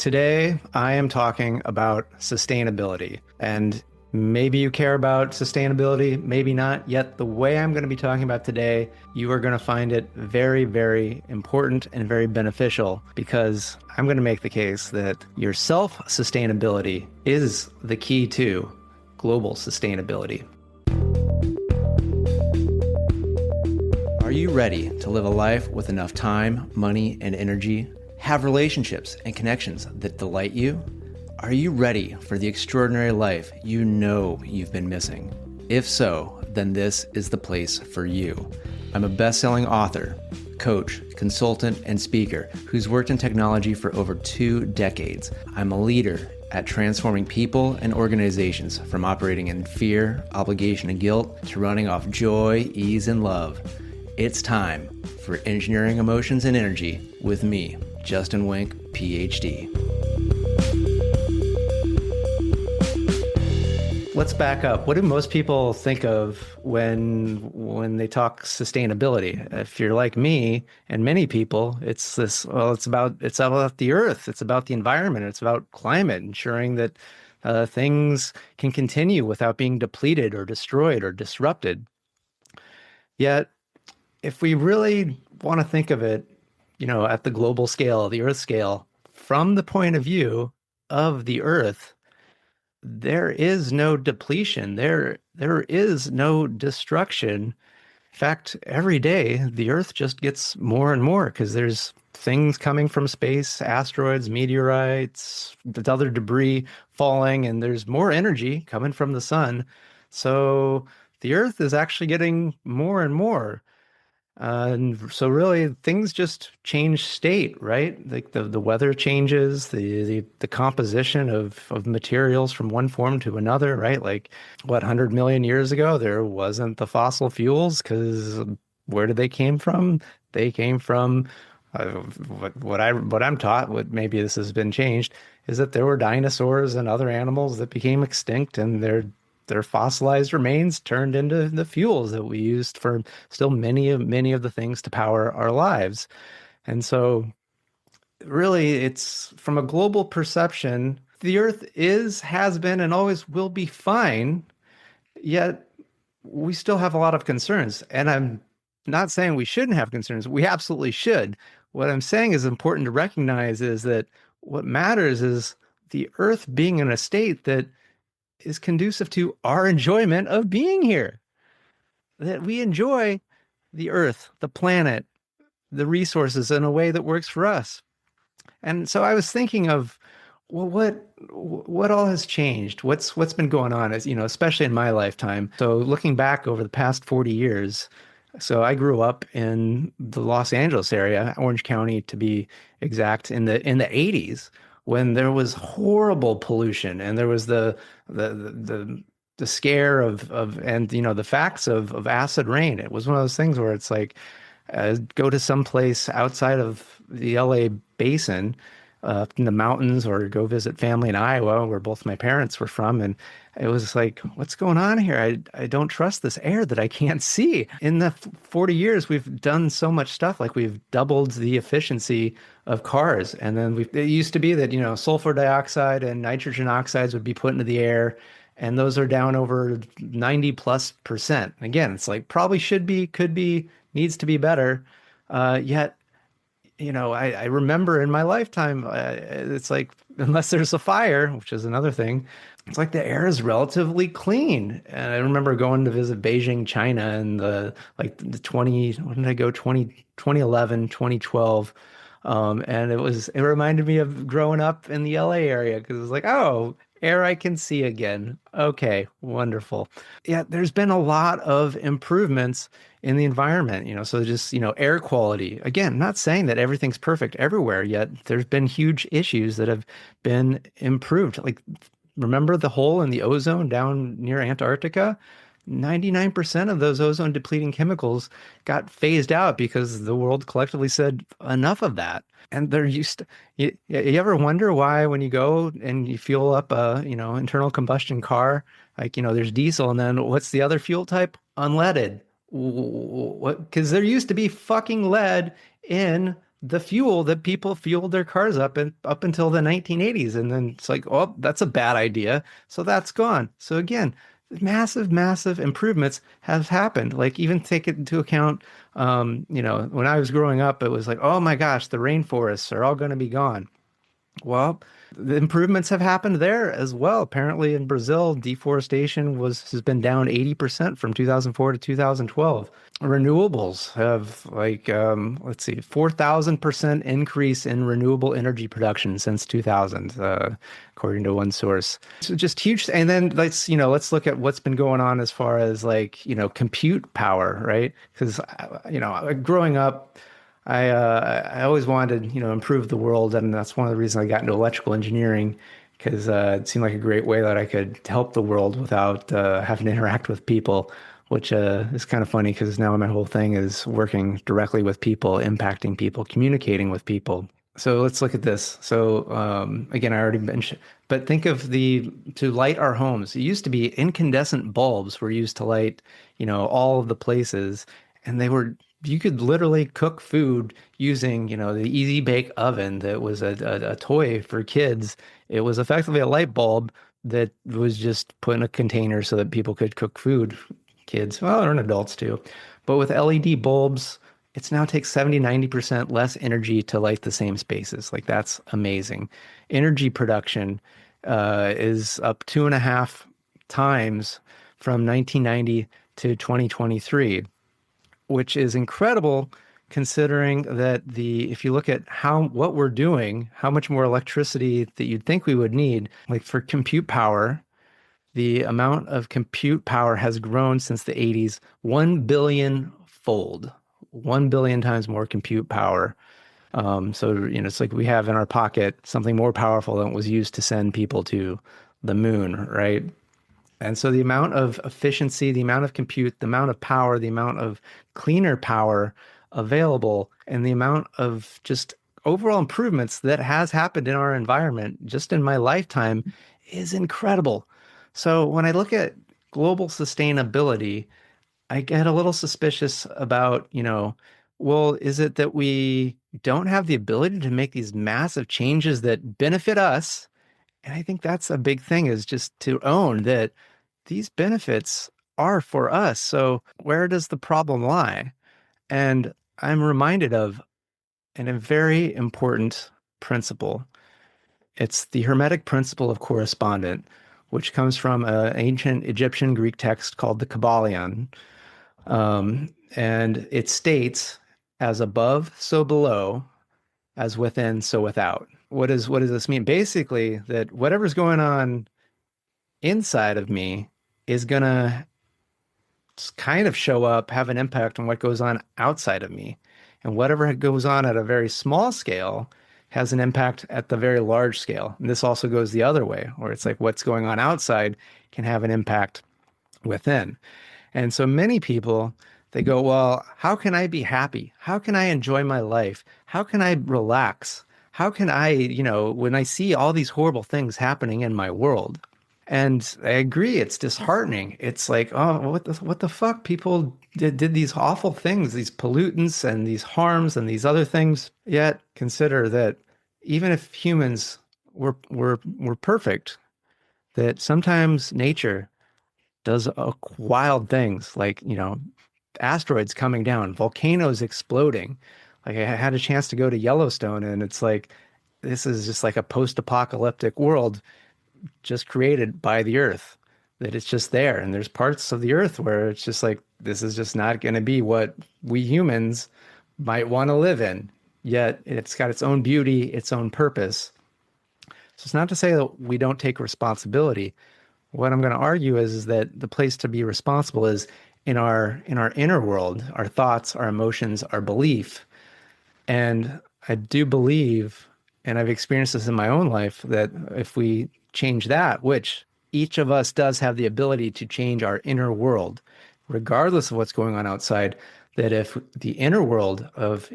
Today, I am talking about sustainability. And maybe you care about sustainability, maybe not. Yet, the way I'm going to be talking about today, you are going to find it very, very important and very beneficial because I'm going to make the case that your self sustainability is the key to global sustainability. Are you ready to live a life with enough time, money, and energy? Have relationships and connections that delight you? Are you ready for the extraordinary life you know you've been missing? If so, then this is the place for you. I'm a best-selling author, coach, consultant, and speaker who's worked in technology for over 2 decades. I'm a leader at transforming people and organizations from operating in fear, obligation, and guilt to running off joy, ease, and love. It's time for Engineering Emotions and Energy with me, Justin Wenck, Ph.D. Let's back up. What do most people think of when they talk sustainability? If you're like me and many people, it's this, well, it's about the earth, it's about the environment, it's about climate, ensuring that things can continue without being depleted or destroyed or disrupted. Yet, if we really want to think of it, at the global scale, the Earth scale, from the point of view of the Earth, there is no depletion. There is no destruction. In fact, every day the Earth just gets more and more because there's things coming from space, asteroids, meteorites, the other debris falling, and there's more energy coming from the sun. So the Earth is actually getting more and more. And so really things just change state, right? Like the weather changes, the composition of materials from one form to another, right? Like 100 million years ago, there wasn't the fossil fuels because where did they came from? They came from what I'm taught, what maybe this has been changed, is that there were dinosaurs and other animals that became extinct and their fossilized remains turned into the fuels that we used for still many of the things to power our lives. And so really it's from a global perception, the earth has been and always will be fine, yet we still have a lot of concerns. And I'm not saying we shouldn't have concerns. We absolutely should. What I'm saying is important to recognize is that what matters is the earth being in a state that is conducive to our enjoyment of being here. That we enjoy the earth, the planet, the resources in a way that works for us. And so I was thinking of, well, what all has changed? What's been going on, as especially in my lifetime. So looking back over the past 40 years, so I grew up in the Los Angeles area, Orange County to be exact, in the 80s, when there was horrible pollution and there was the scare of and the facts of acid rain. It was one of those things where it's like go to some place outside of the LA basin, in the mountains, or go visit family in Iowa, where both my parents were from. And it was like, what's going on here? I don't trust this air that I can't see. In the 40 years, we've done so much stuff. Like we've doubled the efficiency of cars. And then it used to be that, sulfur dioxide and nitrogen oxides would be put into the air. And those are down over 90+%. Again, it's like probably should be, could be, needs to be better. Yet, I remember in my lifetime, it's like, unless there's a fire, which is another thing, it's like the air is relatively clean. And I remember going to visit Beijing, China in the 2011, 2012. And it reminded me of growing up in the LA area because it was like, oh, air I can see again. Okay, wonderful. Yeah, there's been a lot of improvements in the environment, so just, air quality. Again, not saying that everything's perfect everywhere, yet there's been huge issues that have been improved. Like, remember the hole in the ozone down near Antarctica? 99% of those ozone depleting chemicals got phased out because the world collectively said enough of that. And they're used to, you ever wonder why when you go and you fuel up a, internal combustion car, like, there's diesel and then what's the other fuel type? Unleaded. What? Because there used to be fucking lead in the fuel that people fueled their cars up until the 1980s. And then it's like, oh, that's a bad idea. So that's gone. So again, massive, massive improvements have happened. Like even take it into account, when I was growing up, it was like, oh my gosh, the rainforests are all going to be gone. Well, the improvements have happened there as well. Apparently in Brazil, deforestation has been down 80% from 2004 to 2012. Renewables have like let's see, 4,000% increase in renewable energy production since 2000, according to one source. So just huge. And then let's look at what's been going on as far as like, compute power, right? Because growing up, I always wanted, improve the world, and that's one of the reasons I got into electrical engineering because it seemed like a great way that I could help the world without having to interact with people, which is kind of funny because now my whole thing is working directly with people, impacting people, communicating with people. So let's look at this. So again, I already mentioned, but think of to light our homes. It used to be incandescent bulbs were used to light, all of the places, and you could literally cook food using, the Easy Bake Oven that was a toy for kids. It was effectively a light bulb that was just put in a container so that people could cook food. Kids, well, and adults too. But with LED bulbs, it's now takes 70, 90% less energy to light the same spaces. Like that's amazing. Energy production is up 2.5 times from 1990 to 2023, which is incredible considering that if you look at what we're doing, how much more electricity that you'd think we would need, like for compute power, the amount of compute power has grown since the 80s 1 billion fold, 1 billion times more compute power. So, it's like we have in our pocket something more powerful than was used to send people to the moon, right? And so the amount of efficiency, the amount of compute, the amount of power, the amount of cleaner power available, and the amount of just overall improvements that has happened in our environment just in my lifetime is incredible. So when I look at global sustainability, I get a little suspicious about, well, is it that we don't have the ability to make these massive changes that benefit us? And I think that's a big thing is just to own that these benefits are for us. So where does the problem lie? And I'm reminded of a very important principle. It's the Hermetic Principle of Correspondence, which comes from an ancient Egyptian Greek text called the Kabbalion. And it states, as above, so below, as within, so without. What does this mean? Basically, that whatever's going on inside of me is gonna kind of show up, have an impact on what goes on outside of me. And whatever goes on at a very small scale has an impact at the very large scale. And this also goes the other way, where it's like what's going on outside can have an impact within. And so many people, they go, well, how can I be happy? How can I enjoy my life? How can I relax? How can I, when I see all these horrible things happening in my world? And I agree, it's disheartening. It's like, oh, what the fuck? People did these awful things, these pollutants and these harms and these other things. Yet consider that even if humans were perfect, that sometimes nature does wild things like, asteroids coming down, volcanoes exploding. Like I had a chance to go to Yellowstone and it's like this is just like a post-apocalyptic world just created by the earth, that it's just there. And there's parts of the earth where it's just like, this is just not going to be what we humans might want to live in. Yet it's got its own beauty, its own purpose. So it's not to say that we don't take responsibility. What I'm going to argue is that the place to be responsible is in our inner world, our thoughts, our emotions, our belief. And I do believe, and I've experienced this in my own life, that if we change that, which each of us does have the ability to change our inner world, regardless of what's going on outside, that if the inner world of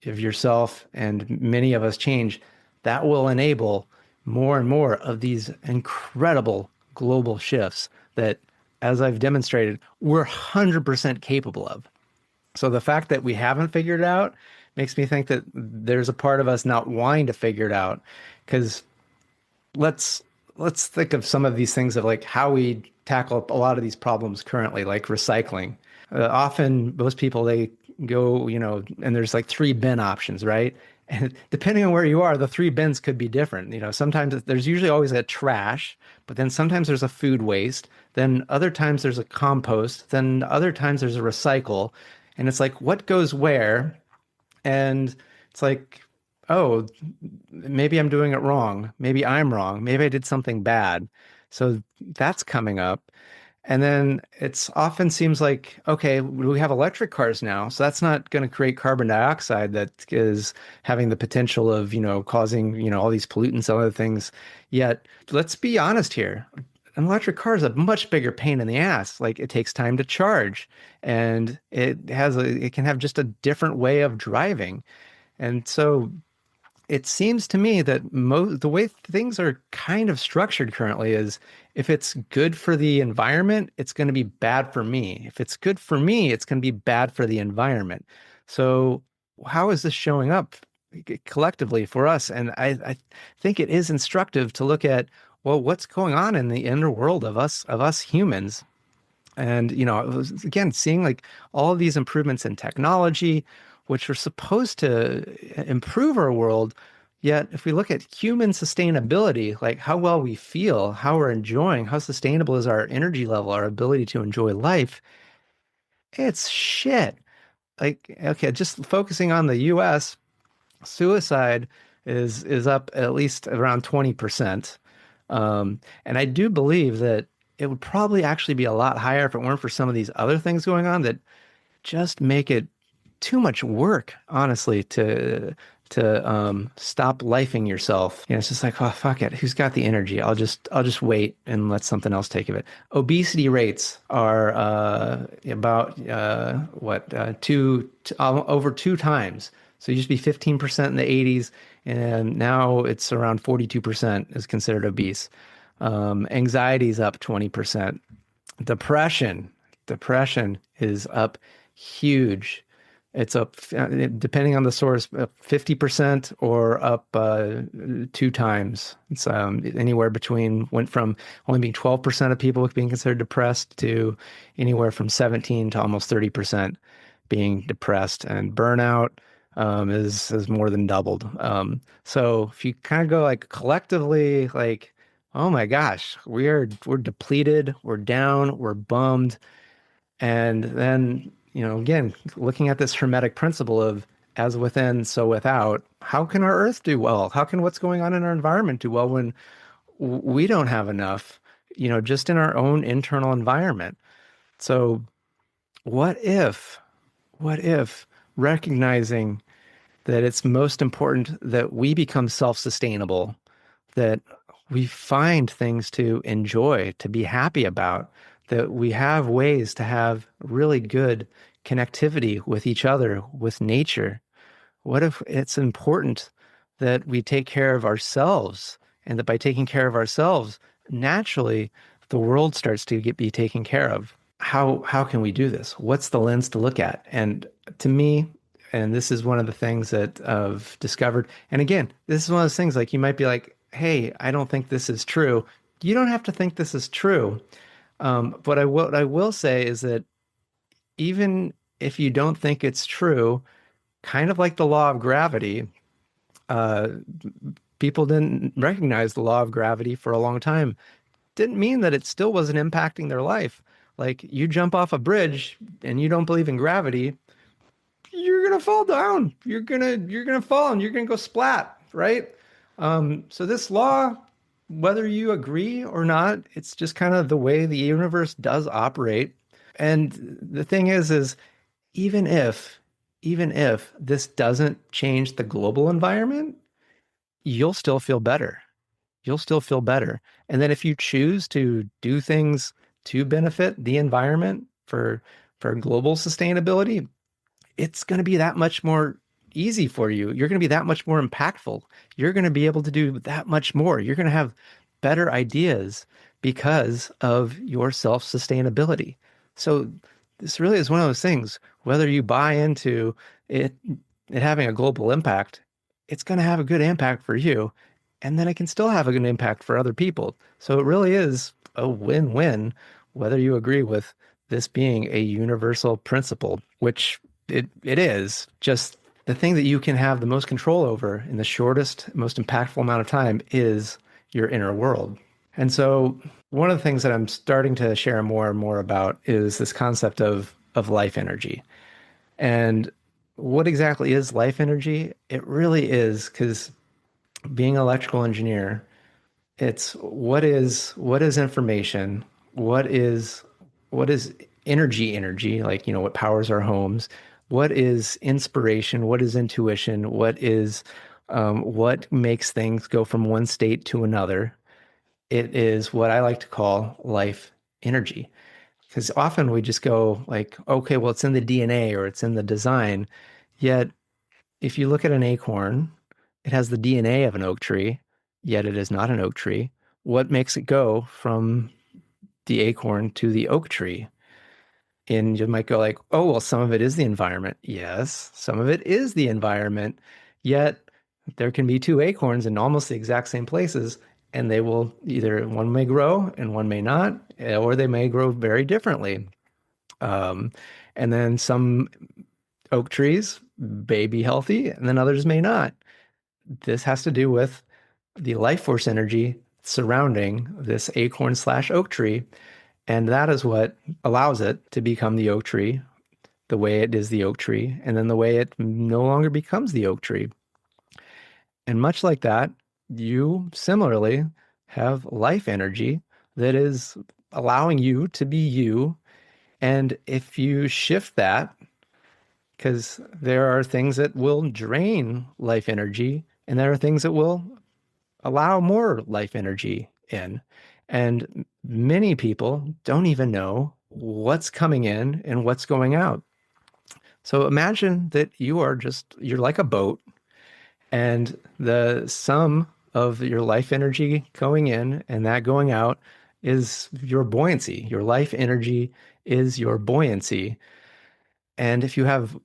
yourself and many of us change, that will enable more and more of these incredible global shifts that, as I've demonstrated, we're 100% capable of. So the fact that we haven't figured it out makes me think that there's a part of us not wanting to figure it out. Because let's let's think of some of these things of like how we tackle a lot of these problems currently, like recycling. Often, most people they go, and there's like three bin options, right? And depending on where you are, the three bins could be different. Sometimes there's usually always a trash, but then sometimes there's a food waste. Then other times there's a compost. Then other times there's a recycle. And it's like, what goes where? And it's like, oh, maybe I'm doing it wrong. Maybe I'm wrong. Maybe I did something bad. So that's coming up. And then it's often seems like, okay, we have electric cars now, so that's not going to create carbon dioxide that is having the potential of, causing, all these pollutants and other things. Yet, let's be honest here. An electric car is a much bigger pain in the ass. Like it takes time to charge and it can have just a different way of driving. And so it seems to me that the way things are kind of structured currently is if it's good for the environment, it's going to be bad for me. If it's good for me, it's going to be bad for the environment. So how is this showing up collectively for us? And I think it is instructive to look at, well, what's going on in the inner world of us humans. And, it was, again, seeing like all of these improvements in technology, which are supposed to improve our world. Yet, if we look at human sustainability, like how well we feel, how we're enjoying, how sustainable is our energy level, our ability to enjoy life, it's shit. Like, okay, just focusing on the US, suicide is up at least around 20%. And I do believe that it would probably actually be a lot higher if it weren't for some of these other things going on that just make it too much work, honestly, to stop lifing yourself. It's just like, oh fuck it. Who's got the energy? I'll just wait and let something else take of it. Obesity rates are about what over two times. So it used to be 15% in the 80s, and now it's around 42% is considered obese. Anxiety is up 20%. Depression, depression is up huge. It's up, depending on the source, 50% or up two times. It's anywhere between, went from only being 12% of people being considered depressed to anywhere from 17 to almost 30% being depressed. And burnout is more than doubled. So if you kind of go like collectively, like, oh my gosh, we're depleted, we're down, we're bummed. And then, again, looking at this hermetic principle of as within, so without, how can our earth do well? How can what's going on in our environment do well when we don't have enough, just in our own internal environment? So what if recognizing that it's most important that we become self-sustainable, that we find things to enjoy, to be happy about, that we have ways to have really good connectivity with each other, with nature. What if it's important that we take care of ourselves, and that by taking care of ourselves, naturally, the world starts to be taken care of? How can we do this? What's the lens to look at? And to me, and this is one of the things that I've discovered. And again, this is one of those things like you might be like, hey, I don't think this is true. You don't have to think this is true. But what I will say is that even if you don't think it's true, kind of like the law of gravity, uh, people didn't recognize the law of gravity for a long time. Didn't mean that it still wasn't impacting their life. Like you jump off a bridge and you don't believe in gravity, you're gonna fall down. You're gonna fall and you're gonna go splat, right? So this law, whether you agree or not, it's just kind of the way the universe does operate. And the thing is even if even if this doesn't change the global environment, you'll still feel better. You'll still feel better. And then if you choose to do things to benefit the environment for global sustainability, it's going to be that much more easy for you. You're going to be that much more impactful. You're going to be able to do that much more. You're going to have better ideas because of your self-sustainability. So this really is one of those things, whether you buy into it it having a global impact, it's going to have a good impact for you. And then it can still have a good impact for other people. So it really is a win-win, whether you agree with this being a universal principle, which it is. Just the thing that you can have the most control over in the shortest, most impactful amount of time is your inner world. And so one of the things that I'm starting to share more and more about is this concept of life energy. And what exactly is life energy? It really is, because being an electrical engineer, it's what is information? What is energy, like, what powers our homes? What is inspiration? What is intuition? What makes things go from one state to another? It is what I like to call life energy. Because often we just go like, okay, well, it's in the DNA or it's in the design. Yet, if you look at an acorn, it has the DNA of an oak tree, yet it is not an oak tree. What makes it go from the acorn to the oak tree? And you might go like, oh, well, some of it is the environment. Yes, some of it is the environment. Yet there can be two acorns in almost the exact same places, and they will either one may grow and one may not, or they may grow very differently. Um, and then some oak trees may be healthy, and then others may not. This has to do with the life force energy surrounding this acorn slash oak tree. And that is what allows it to become the oak tree, the way it is the oak tree, and then the way it no longer becomes the oak tree. And much like that, you similarly have life energy that is allowing you to be you. And if you shift that, because there are things that will drain life energy, and there are things that will allow more life energy in. And many people don't even know what's coming in and what's going out. So imagine that you're like a boat, and the sum of your life energy going in and that going out is your buoyancy. Your life energy is your buoyancy. And if you have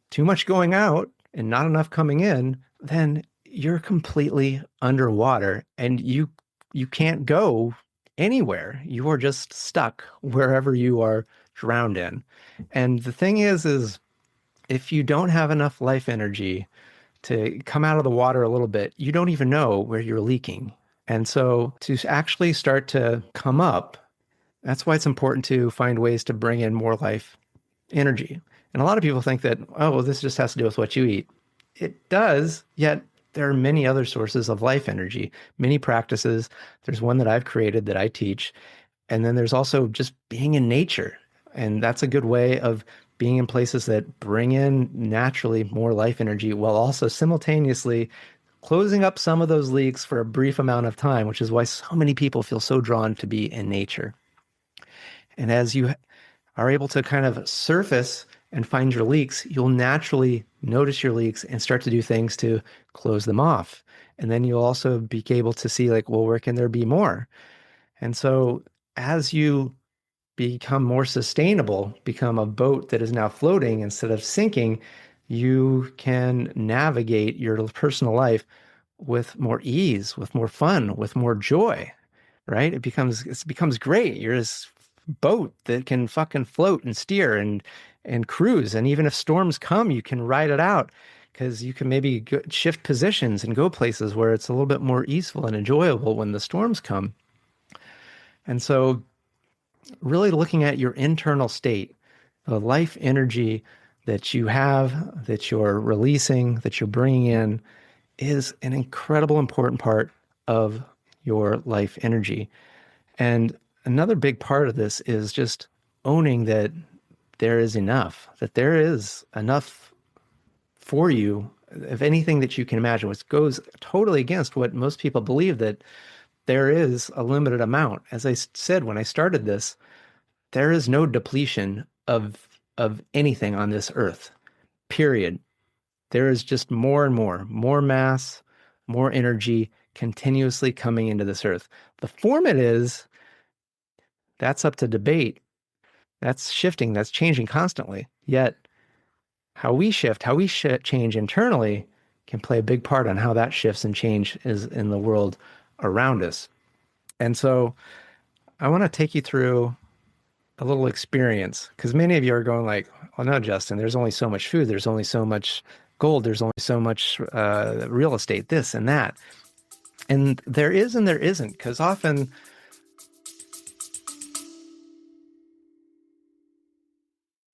too much going out and not enough coming in, then you're completely underwater and you can't go anywhere. You are just stuck wherever you are drowned in. And the thing is if you don't have enough life energy to come out of the water a little bit, you don't even know where you're leaking. And so to actually start to come up, that's why it's important to find ways to bring in more life energy. And a lot of people think that, oh, well, this just has to do with what you eat. It does, yet there are many other sources of life energy, many practices. There's one that I've created that I teach. And then there's also just being in nature. And that's a good way of being in places that bring in naturally more life energy while also simultaneously closing up some of those leaks for a brief amount of time, which is why so many people feel so drawn to be in nature. And as you are able to kind of surface and find your leaks, you'll naturally notice your leaks and start to do things to close them off. And then you'll also be able to see, like, well, where can there be more? And so as you become more sustainable, become a boat that is now floating instead of sinking, you can navigate your personal life with more ease, with more fun, with more joy, right? It becomes great. You're this boat that can fucking float and steer and cruise, and even if storms come, you can ride it out because you can maybe shift positions and go places where it's a little bit more easeful and enjoyable when the storms come. And so really looking at your internal state, the life energy that you have, that you're releasing, that you're bringing in, is an incredible important part of your life energy. And another big part of this is just owning that there is enough, that there is enough for you of anything that you can imagine, which goes totally against what most people believe, that there is a limited amount. As I said when I started this, there is no depletion of anything on this earth, period. There is just more and more mass, more energy continuously coming into this earth. The form it is, that's up to debate. That's shifting, that's changing constantly. Yet how we change internally can play a big part on how that shifts and change is in the world around us. And so I want to take you through a little experience because many of you are going like, "Oh no, Justin, there's only so much food, there's only so much gold, there's only so much real estate, this and that." And there is and there isn't because often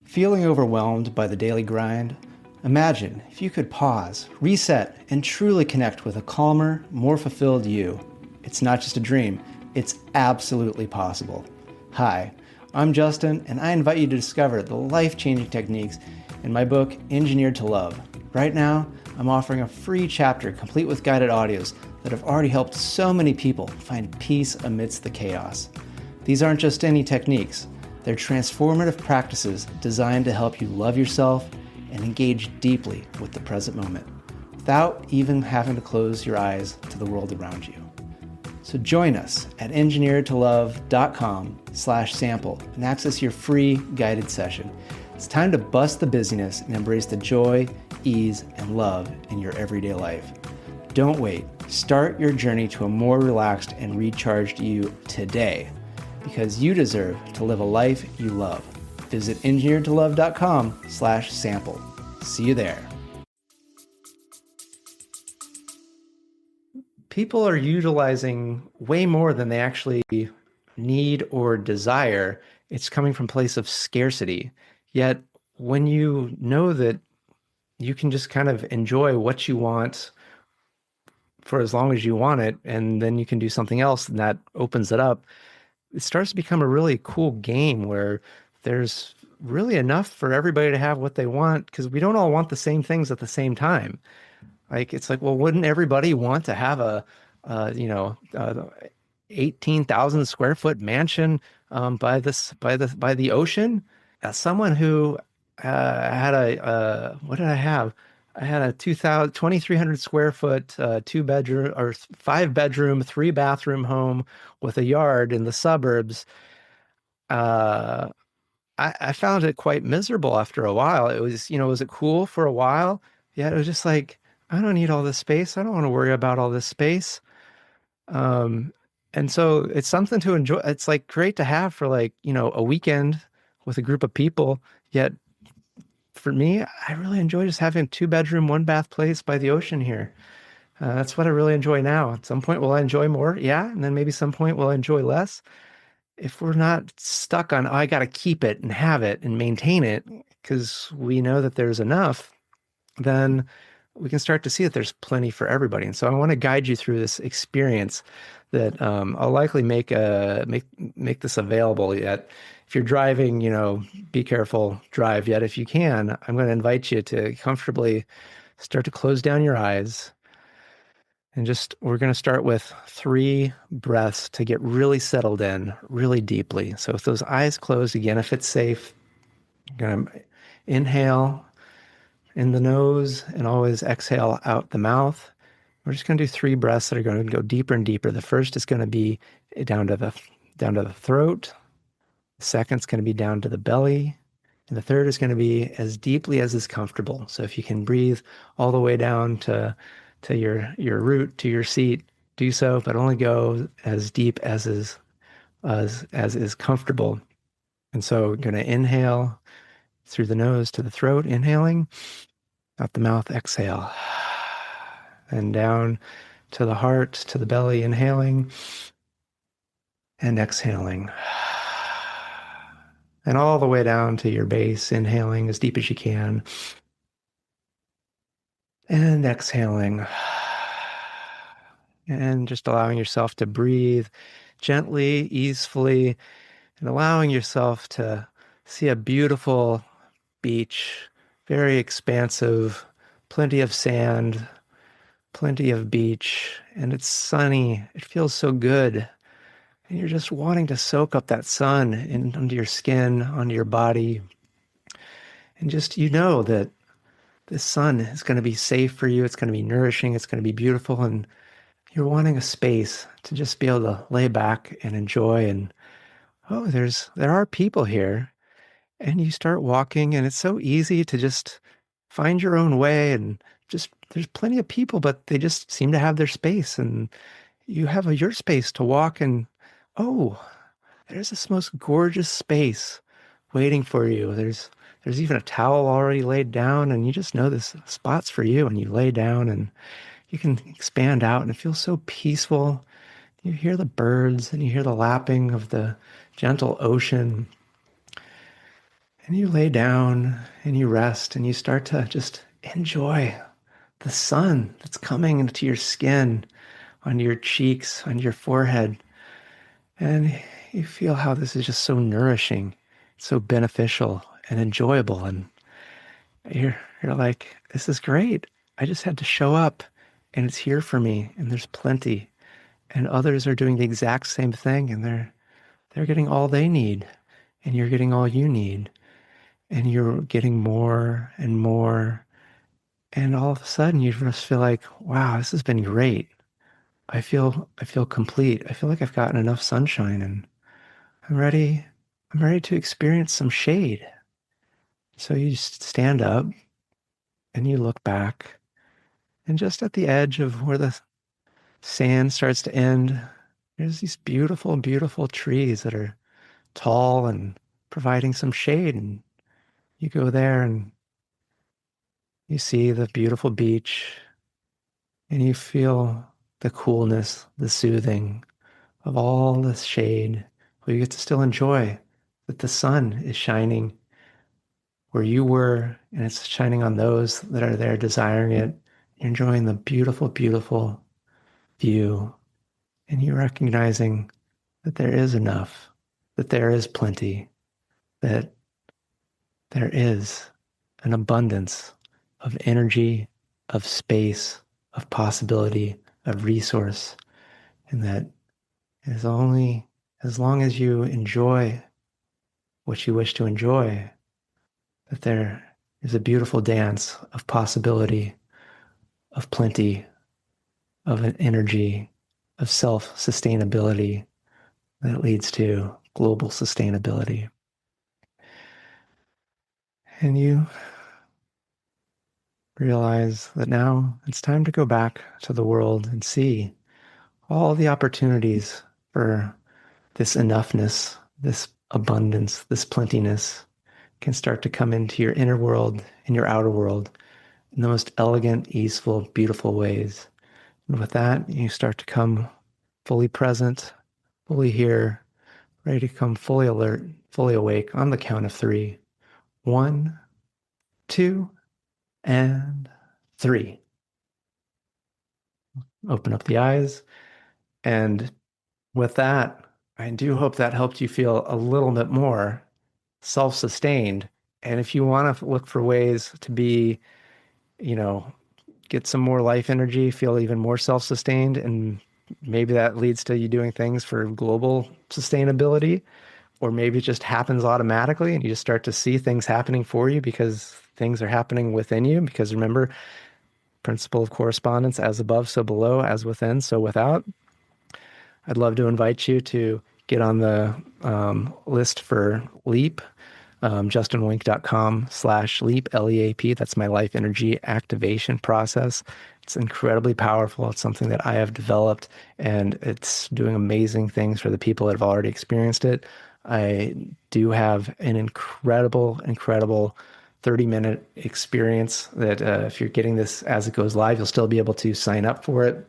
feeling overwhelmed by the daily grind, imagine if you could pause, reset, and truly connect with a calmer, more fulfilled you. It's not just a dream, it's absolutely possible. Hi, I'm Justin, and I invite you to discover the life-changing techniques in my book, Engineered to Love. Right now, I'm offering a free chapter complete with guided audios that have already helped so many people find peace amidst the chaos. These aren't just any techniques. They're transformative practices designed to help you love yourself and engage deeply with the present moment, without even having to close your eyes to the world around you. So join us at engineeredtolove.com/sample and access your free guided session. It's time to bust the busyness and embrace the joy, ease, and love in your everyday life. Don't wait. Start your journey to a more relaxed and recharged you today, because you deserve to live a life you love. Visit engineeredtolove.com/sample. See you there. People are utilizing way more than they actually need or desire. It's coming from a place of scarcity. Yet when you know that you can just kind of enjoy what you want for as long as you want it, and then you can do something else, and that opens it up, it starts to become a really cool game where there's really enough for everybody to have what they want because we don't all want the same things at the same time. Like it's like, well, wouldn't everybody want to have a, 18,000 square foot mansion by the ocean? As someone who had what did I have? I had a 2,300 square foot, 2 bedroom or 5 bedroom, 3 bathroom home with a yard in the suburbs. Uh, I found it quite miserable after a while. It was, was it cool for a while? Yeah, it was just like, I don't need all this space. I don't want to worry about all this space. Um, and so it's something to enjoy. It's like great to have for like, a weekend with a group of people. Yet for me, I really enjoy just having a 2 bedroom, 1 bath place by the ocean here. That's what I really enjoy now. At some point, will I enjoy more? Yeah. And then maybe some point will I enjoy less. If we're not stuck on, oh, I got to keep it and have it and maintain it because we know that there's enough, then we can start to see that there's plenty for everybody. And so I want to guide you through this experience that I'll likely make this available. Yet, if you're driving, be careful, drive. Yet, if you can, I'm going to invite you to comfortably start to close down your eyes. And just, we're going to start with 3 breaths to get really settled in, really deeply. So with those eyes closed, again, if it's safe, you're going to inhale in the nose and always exhale out the mouth. We're just going to do 3 breaths that are going to go deeper and deeper. The first is going to be down to the throat. The second is going to be down to the belly. And the third is going to be as deeply as is comfortable. So if you can breathe all the way down to your root, to your seat, do so, but only go as deep as is comfortable. And so we're going to inhale through the nose to the throat, inhaling, out the mouth, exhale. And down to the heart, to the belly, inhaling and exhaling. And all the way down to your base, inhaling as deep as you can. And exhaling. And just allowing yourself to breathe gently, easefully, and allowing yourself to see a beautiful beach, very expansive, plenty of sand, plenty of beach, and it's sunny. It feels so good. And you're just wanting to soak up that sun under your skin, onto your body. And just, that this sun is going to be safe for you. It's going to be nourishing. It's going to be beautiful. And you're wanting a space to just be able to lay back and enjoy. And, oh, there are people here. And you start walking, and it's so easy to just find your own way, and just there's plenty of people, but they just seem to have their space, and you have your space to walk, and oh, there's this most gorgeous space waiting for you. There's even a towel already laid down, and you just know this spot's for you, and you lay down and you can expand out, and it feels so peaceful. You hear the birds and you hear the lapping of the gentle ocean, and you lay down and you rest and you start to just enjoy the sun that's coming into your skin, on your cheeks, on your forehead. And you feel how this is just so nourishing, so beneficial and enjoyable. And you're like, this is great. I just had to show up and it's here for me, and there's plenty. And others are doing the exact same thing, and they're getting all they need, and you're getting all you need, and you're getting more and more. And all of a sudden you just feel like, wow, this has been great. I feel complete. I feel like I've gotten enough sunshine, and I'm ready to experience some shade. So you just stand up and you look back, and just at the edge of where the sand starts to end, there's these beautiful, beautiful trees that are tall and providing some shade. And you go there and you see the beautiful beach, and you feel the coolness, the soothing of all this shade, where you get to still enjoy that the sun is shining where you were, and it's shining on those that are there desiring it. You're enjoying the beautiful, beautiful view, and you're recognizing that there is enough, that there is plenty, that there is an abundance of energy, of space, of possibility, of resource, and that is only as long as you enjoy what you wish to enjoy, that there is a beautiful dance of possibility, of plenty, of an energy, of self-sustainability that leads to global sustainability. And you realize that now it's time to go back to the world and see all the opportunities for this enoughness, this abundance, this plentiness can start to come into your inner world and your outer world in the most elegant, easeful, beautiful ways. And with that, you start to come fully present, fully here, ready to come fully alert, fully awake on the count of three. 1, 2, and 3. Open up the eyes. And with that, I do hope that helped you feel a little bit more self-sustained. And if you want to look for ways to be, you know, get some more life energy, feel even more self-sustained, and maybe that leads to you doing things for global sustainability, or maybe it just happens automatically and you just start to see things happening for you because things are happening within you. Because remember, principle of correspondence, as above, so below, as within, so without. I'd love to invite you to get on the list for LEAP, justinwenck.com/LEAP, LEAP. That's my life energy activation process. It's incredibly powerful. It's something that I have developed, and it's doing amazing things for the people that have already experienced it. I do have an incredible, incredible 30-minute experience that if you're getting this as it goes live, you'll still be able to sign up for it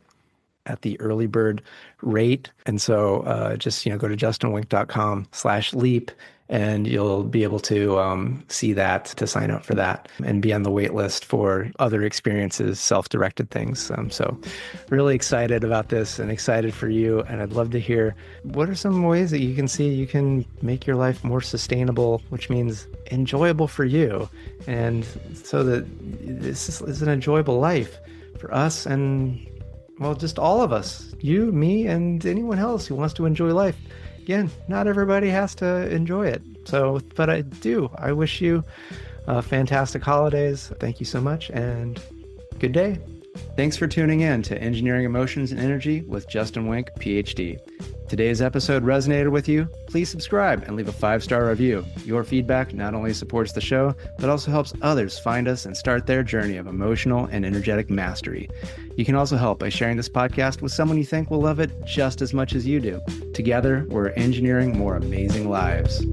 at the early bird rate. And so just, go to justinwenck.com/leap, and you'll be able to see that to sign up for that and be on the wait list for other experiences, self-directed things. So really excited about this and excited for you. And I'd love to hear, what are some ways that you can see you can make your life more sustainable, which means enjoyable for you. And so that this is an enjoyable life for us and, well, just all of us, you, me, and anyone else who wants to enjoy life. Again, not everybody has to enjoy it. So, but I do. I wish you fantastic holidays. Thank you so much, and good day. Thanks for tuning in to Engineering Emotions and Energy with Justin Wenck, Ph.D. today's episode resonated with you, please subscribe and leave a 5-star review. Your feedback not only supports the show, but also helps others find us and start their journey of emotional and energetic mastery. You can also help by sharing this podcast with someone you think will love it just as much as you do. Together, we're engineering more amazing lives.